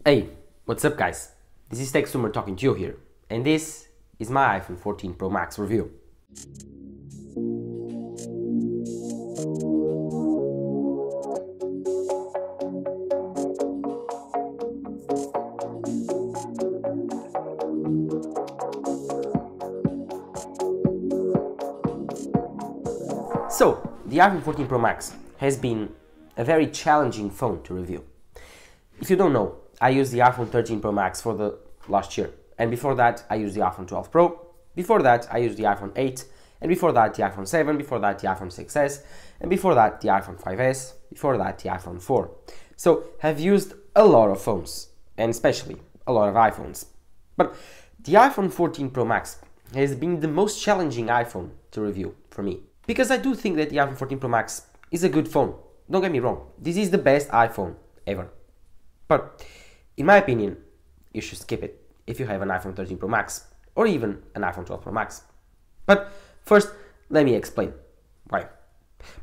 Hey, what's up guys? This is TechSummer talking to you here, and this is my iPhone 14 Pro Max review. So, the iPhone 14 Pro Max has been a very challenging phone to review. If you don't know, I used the iPhone 13 Pro Max for the last year, and before that I used the iPhone 12 Pro, before that I used the iPhone 8, and before that the iPhone 7, before that the iPhone 6s, and before that the iPhone 5s, before that the iPhone 4. So I've used a lot of phones, and especially a lot of iPhones. But the iPhone 14 Pro Max has been the most challenging iPhone to review for me. Because I do think that the iPhone 14 Pro Max is a good phone. Don't get me wrong, this is the best iPhone ever. But in my opinion, you should skip it if you have an iPhone 13 Pro Max or even an iPhone 12 Pro Max. But first, let me explain why.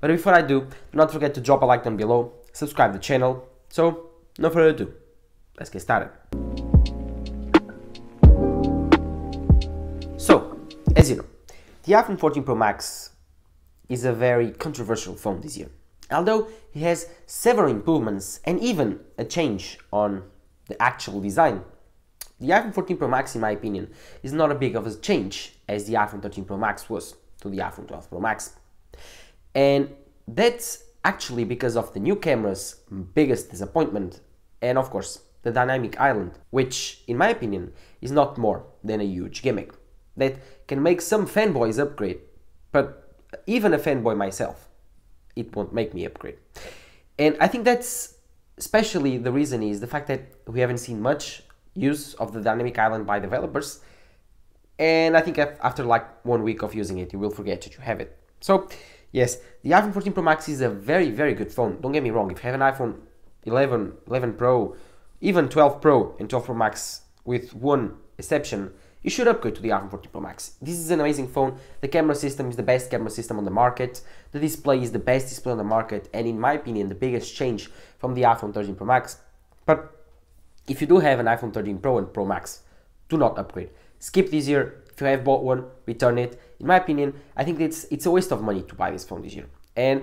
But before I do not forget to drop a like down below, subscribe to the channel. So, no further ado, let's get started. So, as you know, the iPhone 14 Pro Max is a very controversial phone this year. Although it has several improvements and even a change on the actual design, the iPhone 14 Pro Max, in my opinion, is not as big of a change as the iPhone 13 Pro Max was to the iPhone 12 Pro Max. And that's actually because of the new camera's biggest disappointment, and of course, the dynamic island, which, in my opinion, is not more than a huge gimmick that can make some fanboys upgrade, but even a fanboy myself, it won't make me upgrade. And I think that's especially the reason is the fact that we haven't seen much use of the dynamic island by developers, and I think after like 1 week of using it, you will forget that you have it. So yes, the iPhone 14 Pro Max is a very, very good phone. Don't get me wrong, if you have an iPhone 11, 11 Pro, even 12 Pro and 12 Pro Max, with one exception, you should upgrade to the iPhone 14 Pro Max. This is an amazing phone. The camera system is the best camera system on the market. The display is the best display on the market, and in my opinion, the biggest change from the iPhone 13 Pro Max. But if you do have an iPhone 13 Pro and Pro Max, do not upgrade. Skip this year. If you have bought one, return it. In my opinion, I think it's a waste of money to buy this phone this year. And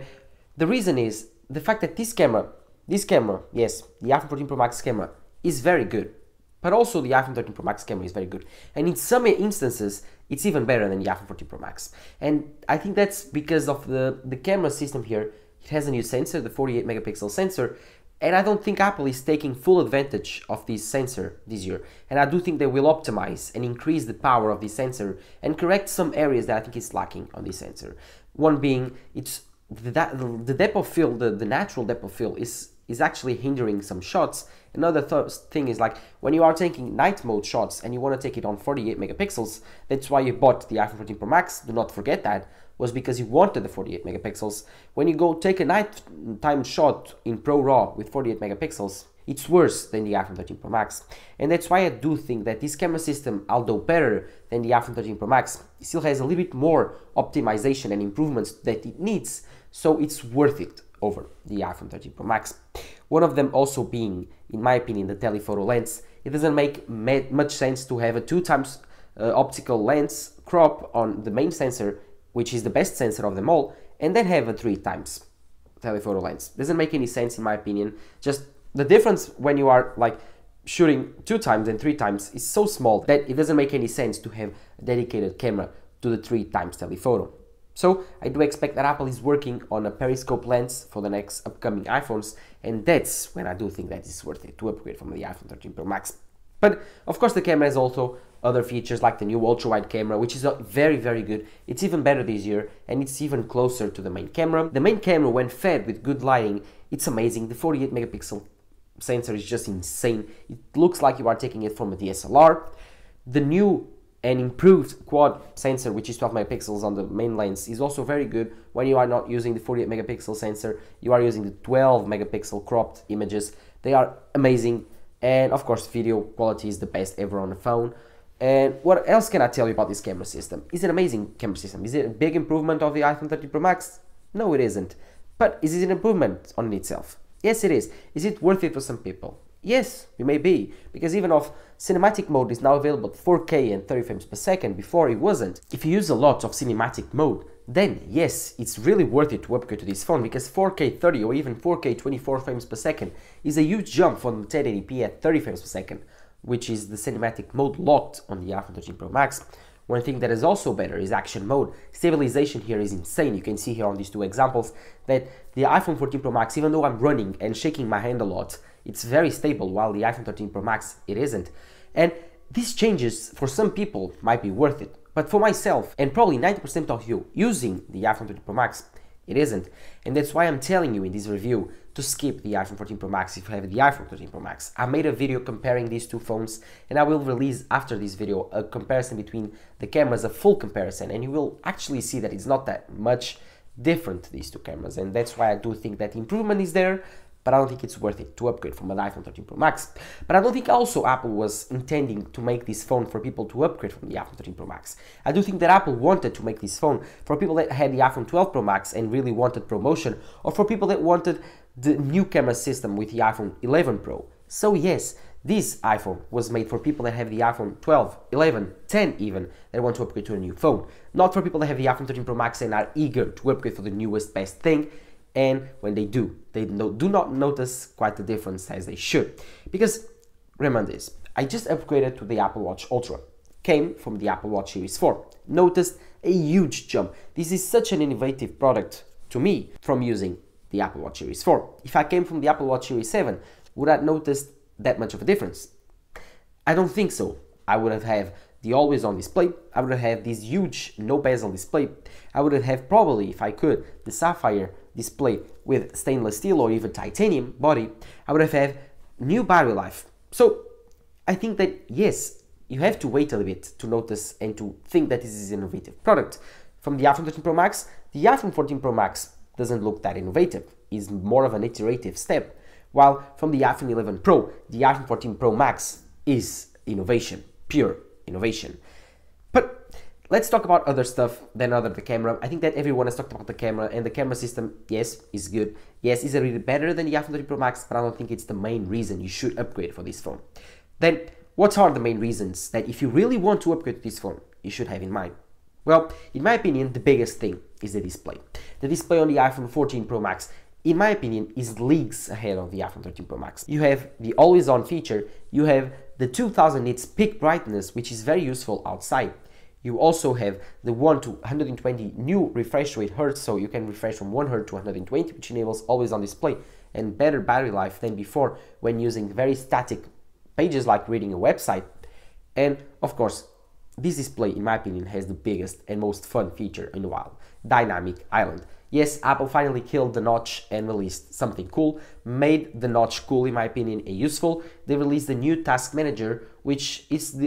the reason is the fact that this camera, yes, the iPhone 14 Pro Max camera is very good. But also the iPhone 13 Pro Max camera is very good. And in some instances, it's even better than the iPhone 14 Pro Max. And I think that's because of the camera system here. It has a new sensor, the 48 megapixel sensor. And I don't think Apple is taking full advantage of this sensor this year. And I do think they will optimize and increase the power of this sensor and correct some areas that I think is lacking on this sensor. One being, it's the depth of field, the natural depth of field is actually hindering some shots. Another thing is like when you are taking night mode shots and you want to take it on 48 megapixels, that's why you bought the iPhone 14 Pro Max, do not forget that, was because you wanted the 48 megapixels. When you go take a nighttime shot in Pro RAW with 48 megapixels, it's worse than the iPhone 13 Pro Max. And that's why I do think that this camera system, although better than the iPhone 13 Pro Max, still has a little bit more optimization and improvements that it needs, so it's worth it over the iPhone 13 Pro Max. One of them also being, in my opinion, the telephoto lens. It doesn't make much sense to have a 2x optical lens crop on the main sensor, which is the best sensor of them all, and then have a 3x telephoto lens. Doesn't make any sense in my opinion. Just the difference when you are like shooting 2x and 3x is so small that it doesn't make any sense to have a dedicated camera to the 3x telephoto. So I do expect that Apple is working on a periscope lens for the next upcoming iPhones, and that's when I do think that it's worth it to upgrade from the iPhone 13 Pro Max. But of course the camera has also other features like the new ultra-wide camera, which is very, very good. It's even better this year, and it's even closer to the main camera. The main camera, when fed with good lighting, it's amazing. The 48 megapixel sensor is just insane. It looks like you are taking it from a DSLR. The new and improved quad sensor, which is 12 megapixels on the main lens, is also very good. When you are not using the 48 megapixel sensor, you are using the 12 megapixel cropped images. They are amazing, and of course video quality is the best ever on the phone. And what else can I tell you about this camera system? Is it an amazing camera system? Is it a big improvement of the iPhone 13 Pro Max? No, it isn't. But is it an improvement on itself? Yes, it is. Is it worth it for some people? Yes, we may be, because even of cinematic mode is now available at 4K and 30 frames per second, before it wasn't. If you use a lot of cinematic mode, then yes, it's really worth it to upgrade to this phone, because 4K 30 or even 4K 24 frames per second is a huge jump from 1080p at 30 frames per second, which is the cinematic mode locked on the iPhone 13 Pro Max. One thing that is also better is action mode. Stabilization here is insane. You can see here on these two examples that the iPhone 14 Pro Max, even though I'm running and shaking my hand a lot, it's very stable, while the iPhone 13 Pro Max, it isn't. And these changes, for some people, might be worth it. But for myself, and probably 90% of you using the iPhone 13 Pro Max, it isn't. And that's why I'm telling you in this review to skip the iPhone 14 Pro Max if you have the iPhone 13 Pro Max. I made a video comparing these two phones, and I will release after this video a comparison between the cameras, a full comparison, and you will actually see that it's not that much different, these two cameras. And that's why I do think that improvement is there, but I don't think it's worth it to upgrade from an iPhone 13 Pro Max. But I don't think also Apple was intending to make this phone for people to upgrade from the iPhone 13 Pro Max. I do think that Apple wanted to make this phone for people that had the iPhone 12 Pro Max and really wanted promotion, or for people that wanted the new camera system with the iPhone 11 Pro. So yes, this iPhone was made for people that have the iPhone 12, 11, 10 even, that want to upgrade to a new phone. Not for people that have the iPhone 13 Pro Max and are eager to upgrade for the newest best thing. And when they do, they do not notice quite the difference as they should. Because, remember this, I just upgraded to the Apple Watch Ultra, came from the Apple Watch Series 4, noticed a huge jump. This is such an innovative product to me from using the Apple Watch Series 4. If I came from the Apple Watch Series 7, would I notice that much of a difference? I don't think so. I would have had the always on display, I would have this huge no bezel display, I would have probably, if I could, the sapphire display with stainless steel or even titanium body, I would have had new battery life. So I think that yes, you have to wait a little bit to notice and to think that this is an innovative product. From the iPhone 13 Pro Max, the iPhone 14 Pro Max doesn't look that innovative, it's more of an iterative step, while from the iPhone 11 Pro, the iPhone 14 Pro Max is innovation, pure innovation. But let's talk about other stuff than the camera. I think that everyone has talked about the camera, and the camera system, yes, is good. Yes, is a really better than the iPhone 13 Pro Max, but I don't think it's the main reason you should upgrade for this phone. Then, what are the main reasons that if you really want to upgrade this phone, you should have in mind? Well, in my opinion, the biggest thing is the display. The display on the iPhone 14 Pro Max, in my opinion, is leagues ahead of the iPhone 13 Pro Max. You have the always on feature, you have the 2000 nits peak brightness, which is very useful outside. You also have the 1 to 120 new refresh rate hertz, so you can refresh from 1 Hz to 120, which enables always on display and better battery life than before when using very static pages like reading a website. And of course, this display, in my opinion, has the biggest and most fun feature in a while, Dynamic Island. Yes, Apple finally killed the notch and released something cool, made the notch cool, in my opinion, and useful. They released the new Task Manager, which is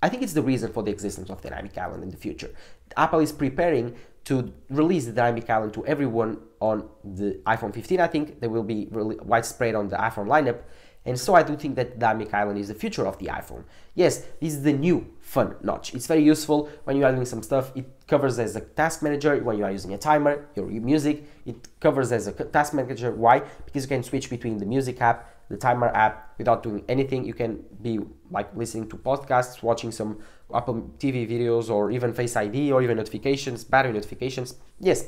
I think it's the reason for the existence of Dynamic Island in the future. Apple is preparing to release the Dynamic Island to everyone on the iPhone 15. I think they will be really widespread on the iPhone lineup. And so I do think that Dynamic Island is the future of the iPhone. Yes, this is the new fun notch. It's very useful when you are doing some stuff. It covers as a task manager when you are using a timer, your music. It covers as a task manager. Why? Because you can switch between the music app, the timer app without doing anything. You can be like listening to podcasts, watching some Apple TV videos, or even Face ID, or even notifications, battery notifications. Yes,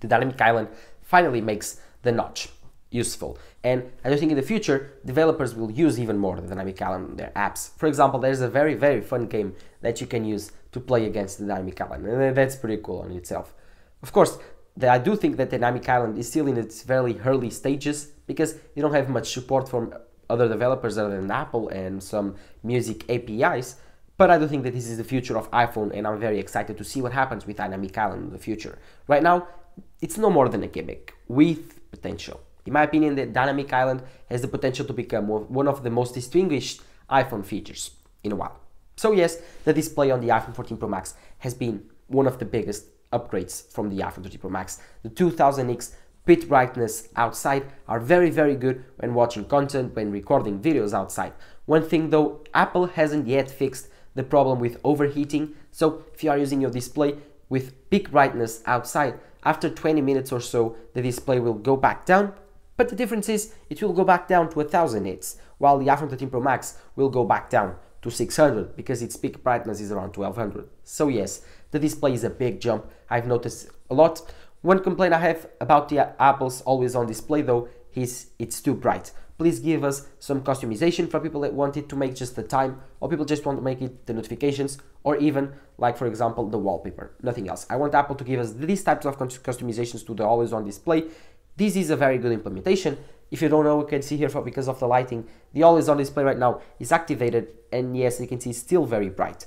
the Dynamic Island finally makes the notch useful. And I do think in the future, developers will use even more the Dynamic Island in their apps. For example, there's a very, very fun game that you can use to play against the Dynamic Island, and that's pretty cool in itself. Of course, I do think that Dynamic Island is still in its very early stages because you don't have much support from other developers other than Apple and some music APIs, but I do think that this is the future of iPhone, and I'm very excited to see what happens with Dynamic Island in the future. Right now, it's no more than a gimmick with potential. In my opinion, the Dynamic Island has the potential to become one of the most distinguished iPhone features in a while. So yes, the display on the iPhone 14 Pro Max has been one of the biggest upgrades from the iPhone 13 Pro Max. The 2000 nits pitch brightness outside are very, very good when watching content, when recording videos outside. One thing though, Apple hasn't yet fixed the problem with overheating. So if you are using your display with peak brightness outside, after 20 minutes or so, the display will go back down. But the difference is, it will go back down to 1000 nits, while the iPhone 13 Pro Max will go back down to 600 because its peak brightness is around 1200. So yes, the display is a big jump. I've noticed a lot. One complaint I have about the Apple's always on display though is it's too bright. Please give us some customization for people that want it to make just the time, or people just want to make it the notifications, or even like for example the wallpaper, nothing else. I want Apple to give us these types of customizations to the always on display. This is a very good implementation. If you don't know, you can see here because of the lighting, the always on display right now is activated, and yes, you can see it's still very bright.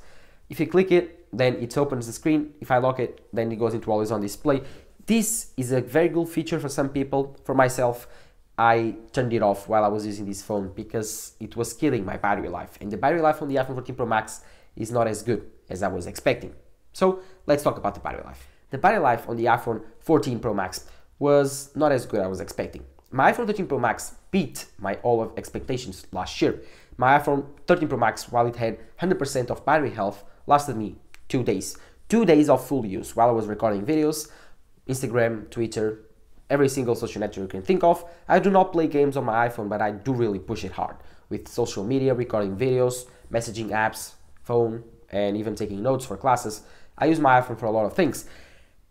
If you click it, then it opens the screen. If I lock it, then it goes into always on display. This is a very good feature for some people. For myself, I turned it off while I was using this phone because it was killing my battery life, and the battery life on the iPhone 14 Pro Max is not as good as I was expecting. So let's talk about the battery life. The battery life on the iPhone 14 Pro Max was not as good as I was expecting. My iPhone 13 Pro Max beat my all of expectations last year. My iPhone 13 Pro Max, while it had 100% of battery health, lasted me 2 days. 2 days of full use while I was recording videos, Instagram, Twitter, every single social network you can think of. I do not play games on my iPhone, but I do really push it hard with social media, recording videos, messaging apps, phone, and even taking notes for classes. I use my iPhone for a lot of things.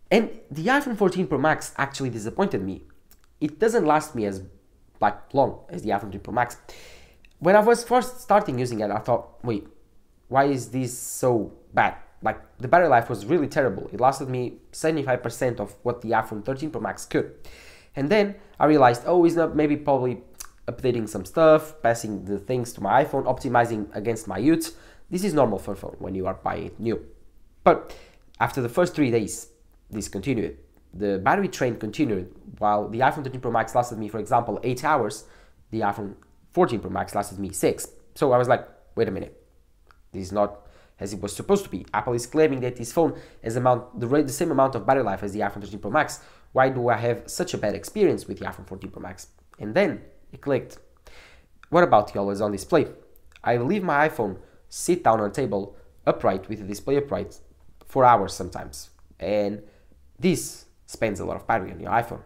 And the iPhone 14 Pro Max actually disappointed me. It doesn't last me as long as the iPhone 13 Pro Max. When I was first starting using it, I thought, wait, why is this so bad? Like, the battery life was really terrible. It lasted me 75% of what the iPhone 13 Pro Max could. And then I realized, oh, it's not maybe probably updating some stuff, passing the things to my iPhone, optimizing against my use. This is normal for a phone when you are buying it new. But after the first 3 days, this continued. The battery drain continued. While the iPhone 13 Pro Max lasted me, for example, 8 hours, the iPhone 14 Pro Max lasted me 6. So I was like, wait a minute, this is not as it was supposed to be. Apple is claiming that this phone has the same amount of battery life as the iPhone 13 Pro Max. Why do I have such a bad experience with the iPhone 14 Pro Max? And then it clicked. What about the always on display? I leave my iPhone sit down on a table upright with the display upright for hours sometimes, and this spends a lot of battery on your iPhone.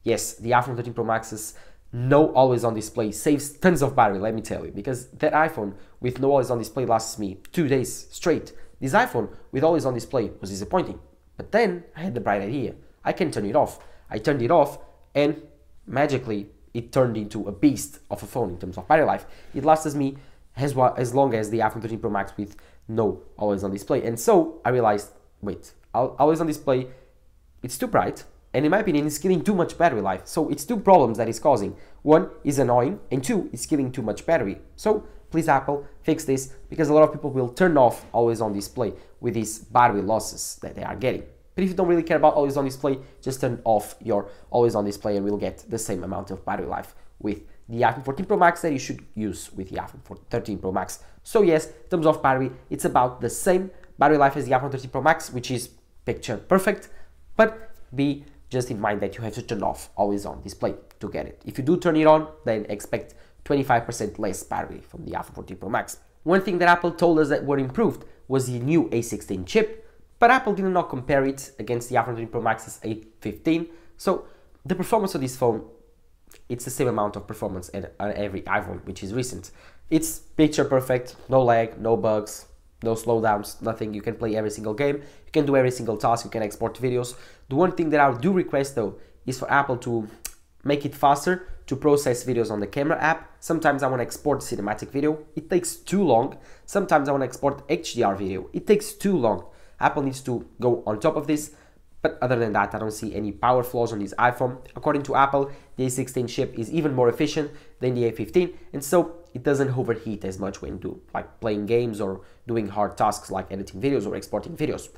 Yes, the iPhone 13 Pro Max's no always on display saves tons of battery, let me tell you, because that iPhone with no always on display lasts me 2 days straight. This iPhone with always on display was disappointing, but then I had the bright idea. I can turn it off. I turned it off, and magically it turned into a beast of a phone in terms of battery life. It lasted me as long as the iPhone 13 Pro Max with no always on display. And so I realized, wait, always on display, it's too bright, and in my opinion, it's killing too much battery life. So it's two problems that it's causing. One is annoying, and two, it's killing too much battery. So please, Apple, fix this, because a lot of people will turn off always on display with these battery losses that they are getting. But if you don't really care about always on display, just turn off your always on display and we'll get the same amount of battery life with the iPhone 14 Pro Max that you should use with the iPhone 13 Pro Max. So yes, in terms of battery, it's about the same battery life as the iPhone 13 Pro Max, which is picture perfect, but be just in mind that you have to turn off always on display to get it. If you do turn it on, then expect 25% less battery from the iPhone 14 Pro Max. One thing that Apple told us that were improved was the new A16 chip, but Apple did not compare it against the iPhone 13 Pro Max's A15. So the performance of this phone, it's the same amount of performance on every iPhone, which is recent. It's picture perfect, no lag, no bugs, no slowdowns, nothing. You can play every single game, you can do every single task, you can export videos. The one thing that I do request though is for Apple to make it faster to process videos on the camera app. Sometimes I want to export cinematic video, it takes too long. Sometimes I want to export HDR video, it takes too long. Apple needs to go on top of this, but other than that, I don't see any power flaws on this iPhone. According to Apple, the A16 chip is even more efficient than the A15, and so it doesn't overheat as much when playing games or doing hard tasks like editing videos or exporting videos.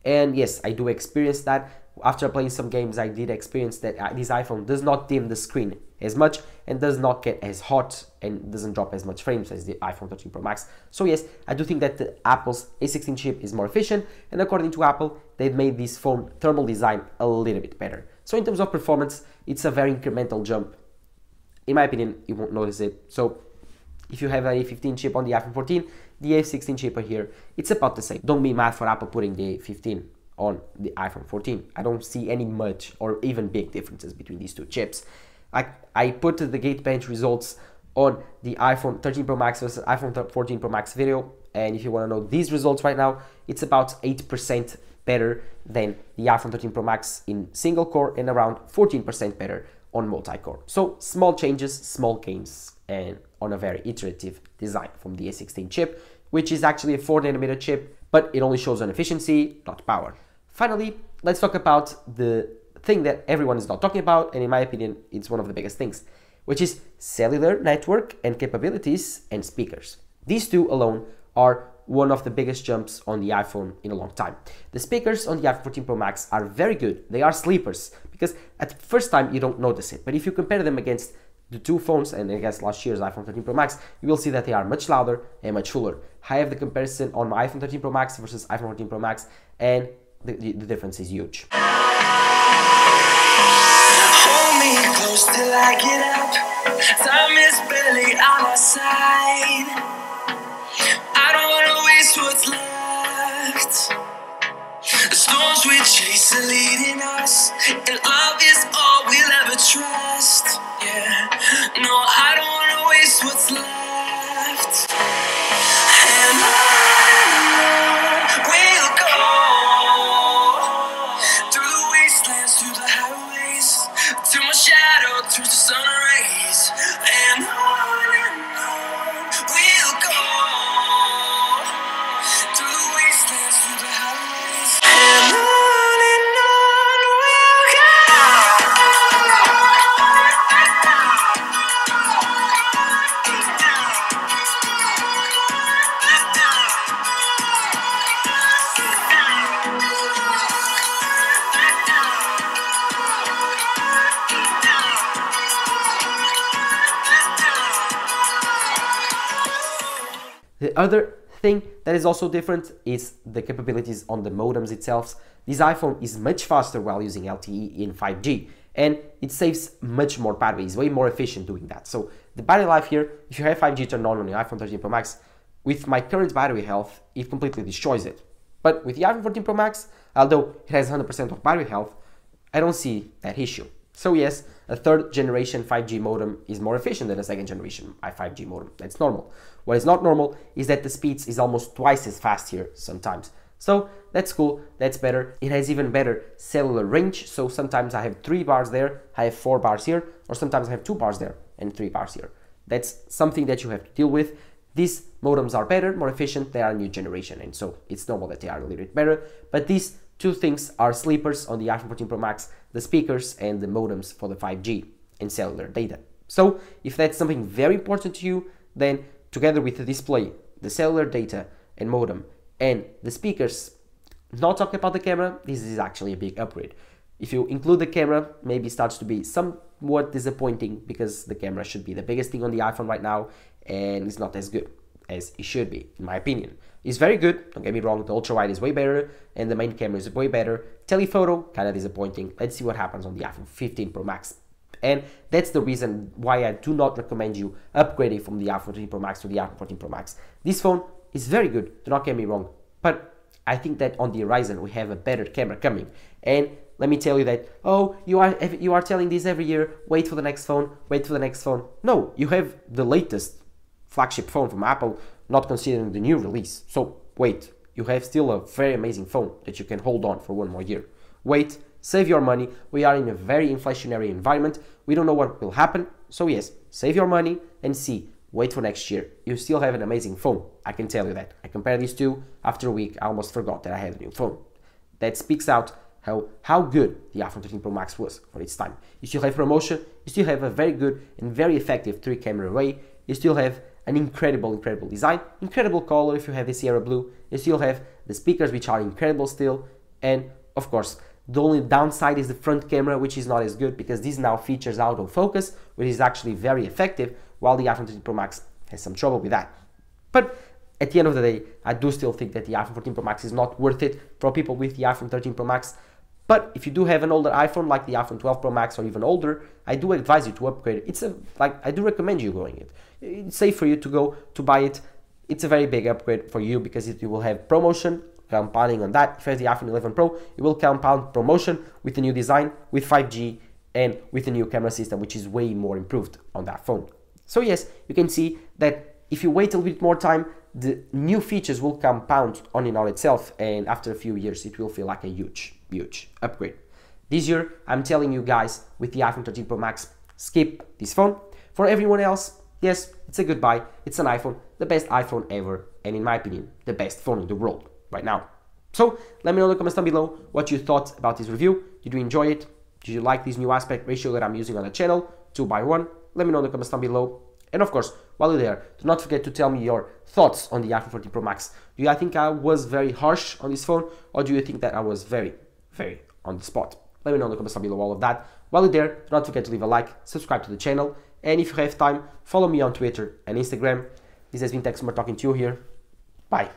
And yes, I do experience that. After playing some games, I did experience that this iPhone does not dim the screen as much and does not get as hot and doesn't drop as much frames as the iPhone 13 Pro Max. So yes, I do think that the Apple's A16 chip is more efficient, and according to Apple, they've made this phone thermal design a little bit better. So in terms of performance, it's a very incremental jump. In my opinion, you won't notice it. So if you have an A15 chip on the iPhone 14, the A16 chip here, it's about the same. Don't be mad for Apple putting the A15 on the iPhone 14. I don't see any much or even big differences between these two chips. I put the Geekbench results on the iPhone 13 Pro Max versus iPhone 14 Pro Max video. And if you want to know these results right now, it's about 8% better than the iPhone 13 Pro Max in single core and around 14% better on multi-core. So small changes, small gains, and on a very iterative design from the A16 chip, which is actually a 4nm chip, but it only shows on efficiency, not power. Finally, let's talk about the thing that everyone is not talking about, and in my opinion, it's one of the biggest things, which is cellular network and capabilities and speakers. These two alone are one of the biggest jumps on the iPhone in a long time. The speakers on the iPhone 14 Pro Max are very good. They are sleepers because at first time you don't notice it, but if you compare them against the two phones and against last year's iPhone 13 Pro Max, you will see that they are much louder and much fuller. I have the comparison on my iPhone 13 Pro Max versus iPhone 14 Pro Max, and the difference is huge. Hold me close till I get up. Time is barely on our side. I don't wanna waste what's left. The storms we chase are leading us, and love is all we'll ever trust. Yeah, no, I don't wanna waste what's left. And on we'll go, through the wastelands, through the highways, till my shadow turns to sun rays. And on we'll go, through the wastelands, through the highways. And on we'll go. The other thing that is also different is the capabilities on the modems itself. This iPhone is much faster while using LTE in 5G, and it saves much more battery. It's way more efficient doing that. So the battery life here, if you have 5G turned on your iPhone 13 Pro Max, with my current battery health, it completely destroys it. But with the iPhone 14 Pro Max, although it has 100% of battery health, I don't see that issue. So yes, a third generation 5G modem is more efficient than a second generation 5G modem. That's normal. What is not normal is that the speeds is almost twice as fast here sometimes. So that's cool, that's better. It has even better cellular range. So sometimes I have 3 bars there, I have 4 bars here, or sometimes I have 2 bars there and 3 bars here. That's something that you have to deal with. These modems are better, more efficient, they are new generation, and so it's normal that they are a little bit better. But these two things are sleepers on the iPhone 14 Pro Max, the speakers and the modems for the 5G and cellular data. So if that's something very important to you, then together with the display, the cellular data and modem, and the speakers, not talking about the camera, this is actually a big upgrade. If you include the camera, maybe it starts to be somewhat disappointing because the camera should be the biggest thing on the iPhone right now, and it's not as good as it should be, in my opinion. It's very good, don't get me wrong, the ultra wide is way better, and the main camera is way better. Telephoto, kind of disappointing. Let's see what happens on the iPhone 15 Pro Max. And that's the reason why I do not recommend you upgrading from the iPhone 13 Pro Max to the iPhone 14 Pro Max. This phone is very good, do not get me wrong, but I think that on the horizon we have a better camera coming. And let me tell you that, oh, you are telling this every year, wait for the next phone, wait for the next phone. No, you have the latest flagship phone from Apple, not considering the new release. So wait, you have still a very amazing phone that you can hold on for 1 more year. Wait, save your money. We are in a very inflationary environment. We don't know what will happen. So yes, save your money and see. Wait for next year. You still have an amazing phone. I can tell you that. I compare these two. After a week, I almost forgot that I had a new phone. That speaks out how good the iPhone 13 Pro Max was for its time. You still have promotion. You still have a very good and very effective 3-camera array. You still have an incredible design, incredible color if you have the Sierra Blue. You still have the speakers, which are incredible still. And of course, the only downside is the front camera, which is not as good because this now features autofocus, which is actually very effective, while the iPhone 13 Pro Max has some trouble with that. But at the end of the day, I do still think that the iPhone 14 Pro Max is not worth it for people with the iPhone 13 Pro Max. But if you do have an older iPhone like the iPhone 12 Pro Max or even older, I do advise you to upgrade it. I do recommend you going it. It's safe for you to go to buy it. It's a very big upgrade for you because you will have promotion, compounding on that. If you have the iPhone 11 Pro, you will compound promotion with the new design, with 5G, and with the new camera system, which is way more improved on that phone. So yes, you can see that if you wait a little bit more time, the new features will compound on itself, and after a few years it will feel like a huge upgrade. This year, I'm telling you guys, with the iPhone 13 Pro Max, skip this phone. For everyone else, yes, it's a goodbye. It's an iPhone, the best iPhone ever, and in my opinion, the best phone in the world right now. So let me know in the comments down below what you thought about this review. Did you enjoy it? Did you like this new aspect ratio that I'm using on the channel, 2:1? Let me know in the comments down below. And of course, while you're there, do not forget to tell me your thoughts on the iPhone 14 Pro Max. Do you think I was very harsh on this phone, or do you think that I was very on the spot? Let me know in the comments down below all of that. While you're there, do not forget to leave a like, subscribe to the channel, and if you have time, follow me on Twitter and Instagram. This has been Tech Smart talking to you here. Bye.